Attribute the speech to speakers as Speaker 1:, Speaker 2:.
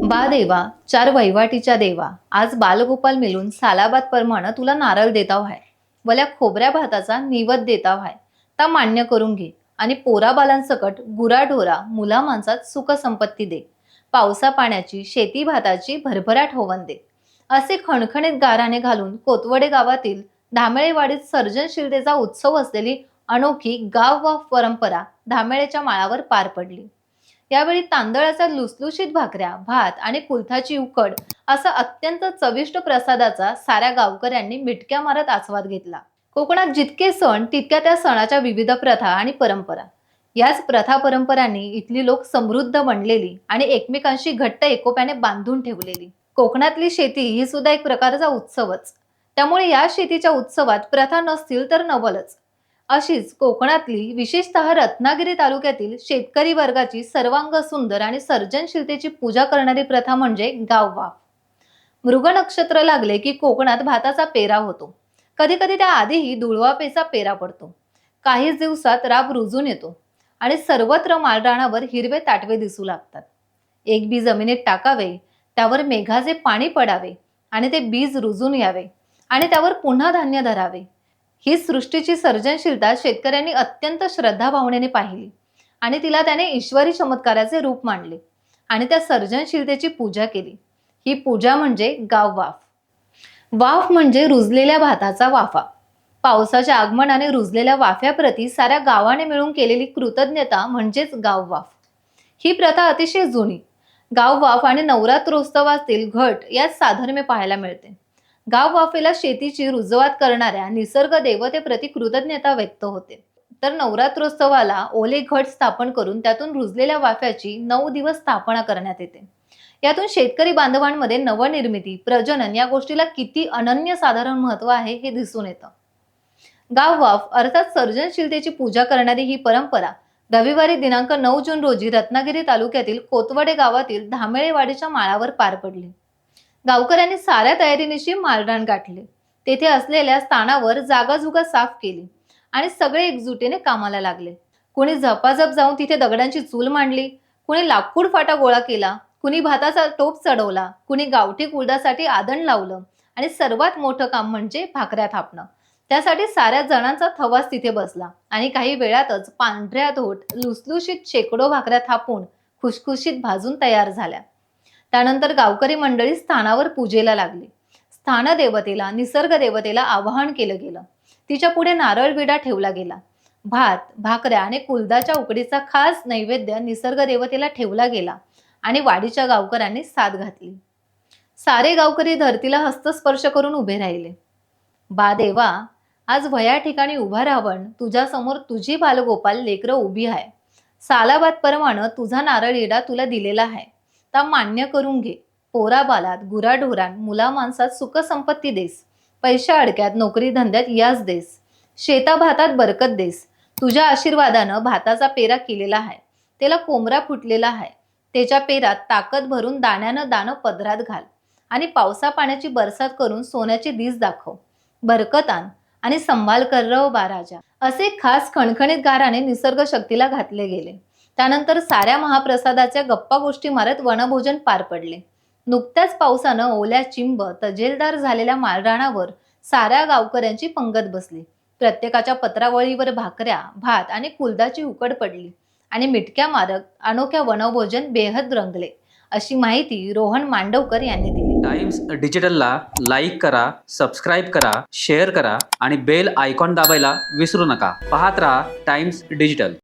Speaker 1: बा देवा, चार वहिवाटीच्या देवा, आज बालगोपाल मिळून सालाबाद प्रमाणे तुला नारळ देता व्हाय, वल्या खोबऱ्या भाताचा निवद देता व्हाय, ता मान्य करून घे आणि पोरा बालांसकट गुराढोरा मुला माणसात सुख संपत्ती दे, पावसा पाण्याची शेती भाताची भरभराट होवन दे. असे खणखणीत गाराने घालून कोतवडे गावातील धामेळेवाडीत सर्जनशीलतेचा उत्सव असलेली अनोखी गाव वा परंपरा धामेळेच्या माळावर पार पडली. यावेळी तांदळाच्या लुसलुशीत भाकऱ्या, भात आणि कुलथाची उकड असा अत्यंत चविष्ट प्रसादाचा साऱ्या गावकऱ्यांनी मिटक्या मारत आस्वाद घेतला. कोकणात जितके सण तितक्या त्या सणाच्या विविध प्रथा आणि परंपरा. याच प्रथा परंपरांनी इथली लोक समृद्ध बनलेली आणि एकमेकांशी घट्ट एकोप्याने बांधून ठेवलेली. कोकणातली शेती ही सुद्धा एक प्रकारचा उत्सवच. त्यामुळे या शेतीच्या उत्सवात प्रथा नसतील तर नवलच. अशीच कोकणातली विशेषतः रत्नागिरी तालुक्यातील शेतकरी वर्गाची सर्वांग सुंदर आणि सर्जनशीलतेची पूजा करणारी प्रथा म्हणजे गाववाफ. मृग नक्षत्र लागले की कोकणात भाताचा पेरा होतो. कधी कधी त्या आधीही धुळवापेचा पेरा पडतो. काहीच दिवसात राब रुजून येतो आणि सर्वत्र माळरानावर हिरवे ताटवे दिसू लागतात. एक बी जमिनीत टाकावे, त्यावर मेघाचे पाणी पडावे आणि ते बीज रुजून यावे आणि त्यावर पुन्हा धान्य धरावे. ही सृष्टीची सर्जनशीलता शेतकऱ्यांनी अत्यंत श्रद्धा भावनेने पाहिली आणि तिला त्याने ईश्वरी चमत्काराचे रूप मानले आणि त्या सर्जनशीलतेची पूजा केली. ही पूजा म्हणजे गाववाफ. वाफ म्हणजे रुजलेल्या भाताचा वाफा. पावसाच्या आगमनाने रुजलेल्या वाफ्याप्रती साऱ्या गावाने मिळून केलेली कृतज्ञता म्हणजेच गाववाफ. ही प्रथा अतिशय जुनी. गाववाफ आणि नवरात्रोत्सवातील घट यात साधर्म्य पाहायला मिळते. गाववाफेला शेतीची रुजवात करणाऱ्या निसर्ग देवतेप्रती कृतज्ञता व्यक्त होते, तर नवरात्रोत्सवाला ओले घट स्थापन करून त्यातून रुजलेल्या वाफ्याची 9 दिवस स्थापना करण्यात येते. यातून शेतकरी बांधवांमध्ये नवनिर्मिती, प्रजनन या गोष्टीला किती अनन्यसाधारण महत्व आहे हे दिसून येतं. गाववाफ अर्थात सर्जनशीलतेची पूजा करणारी ही परंपरा रविवारी दिनांक 9 जून रोजी रत्नागिरी तालुक्यातील कोतवडे गावातील धामेळेवाडीच्या माळावर पार पडली. गावकऱ्यांनी साऱ्या तयारीनिशी माळरान गाठले. तेथे असलेल्या स्थानावर जागाजुगा साफ केली आणि सगळे एकजुटीने कामाला लागले. कुणी झपाझप जाऊन तिथे दगडांची चूल मांडली, कुणी लाकूड फाटा गोळा केला, कुणी भाताचा टोप चढवला, कुणी गावठी कुळदासाठी आदण लावलं आणि सर्वात मोठं काम म्हणजे भाकऱ्या थापणं. त्यासाठी साऱ्या जणांचा थवास तिथे बसला आणि काही वेळातच पांढऱ्या धोट लुसलुशीत शेकडो भाकऱ्या थापून खुशखुशीत भाजून तयार झाल्या. त्यानंतर गावकरी मंडळी स्थानावर पूजेला लागली. स्थानदेवतेला, निसर्ग देवतेला आवाहन केलं गेलं. तिच्या पुढे नारळ विडा ठेवला गेला. भात, भाकऱ्या आणि कुलदाच्या उकडीचा खास नैवेद्य निसर्ग देवतेला ठेवला गेला आणि वाडीच्या गावकऱ्यांनी साथ घातली. सारे गावकरी धरतीला हस्तस्पर्श करून उभे राहिले. बा देवा, आज वया ठिकाणी उभा राहून तुझ्या समोर तुझी बालगोपाल लेकरं उभी आहे. सालाबाद प्रमाणे तुझा नारळ इडा तुला दिलेला आहे, ता मान्य करून घे. पोरा बालात, गुराढोरात, मुला माणसात सुख संपत्ती देस. पैशा अडक्यात, नोकरी धंद्यात यश देस. शेता भातात बरकत देस. तुझ्या आशीर्वादानं भाताचा पेरा केलेला आहे, त्याला कोमरा फुटलेला आहे. त्याच्या पेरात ताकद भरून दाण्यानं दाणं पदरात घाल आणि पावसा पाण्याची बरसात करून सोन्याची दिस दाखव. बरकत आण आणि संभाल कर रव बा राजा. असे खास खणखणीत गाराने निसर्ग शक्तीला घातले गेले. त्यानंतर साऱ्या महाप्रसादाच्या गप्पा गोष्टी मारत वनभोजन पार पडले. नुकत्याच पावसानं ओल्या चिंब तजेलदार झालेल्या माळरानावर साऱ्या गावकऱ्यांची पंगत बसली. प्रत्येकाच्या पत्रावळीवर भाकऱ्या, भात आणि कुलदाची उकड पडली आणि मिटक्या मारक अनोख्या वनभोजन बेहद रंगले, अशी माहिती रोहन मांडवकर यांनी दिली.
Speaker 2: टाइम्स डिजिटलला लाईक करा, सबस्क्राईब करा, शेअर करा आणि बेल आयकॉन दाबायला विसरू नका. पाहत रहा टाइम्स डिजिटल.